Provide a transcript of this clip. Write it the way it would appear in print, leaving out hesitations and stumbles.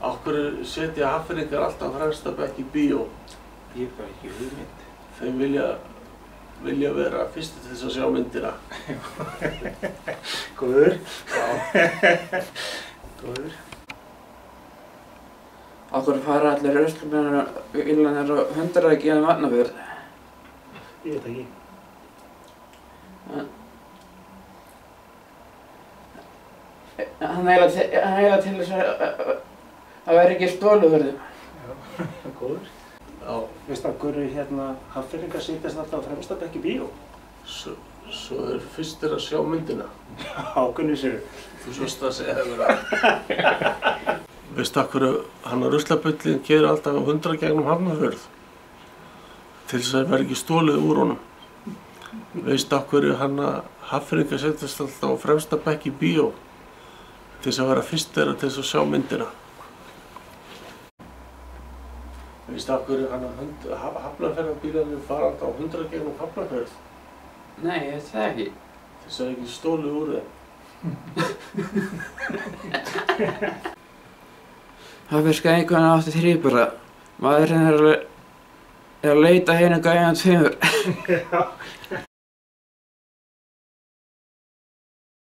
Af hverju setja Hafnfirðingar alltaf fremsta bekk í bíó? Ég er bara ekki hugmynd. Þeim vilja vera fyrstu til þess að sjá myndina. Góður. Já. Góður. Af hverju fara allir ruslabílarnir og hundaræki í Vatnafjörð? Ég veit ekki. Hann eiginlega til þess að vera ekki stoluverði. Já, góður. Já. Veistu af hverju Hafnfirðingar setjast alltaf á fremsta bekk í bíó? Svo þeir fyrstir að sjá myndina. Já, hvernig séu? Þú svost að segja það. Veistu af hverju hann að ruslabullin keyrir alltaf 100 gegnum Hafnarfjörð? Til þess að vera ekki stolið úr honum. Veistu af hverju hann að Hafnfirðingar setjast alltaf á fremsta bekk í bíó? Til þess að vera fyrstir til þess að sjá myndina. Veistu af hverju hann að Hafnarfjarðarbílarnir fara alltaf á 100 gegnum Hafnarfjörð? Nei, ég veit það ekki. Til þess að ekki stolið úr þeim. Það fyrir skæðingunni átti þríbura. Maðurinn er að leita hérna gæjan tveimur.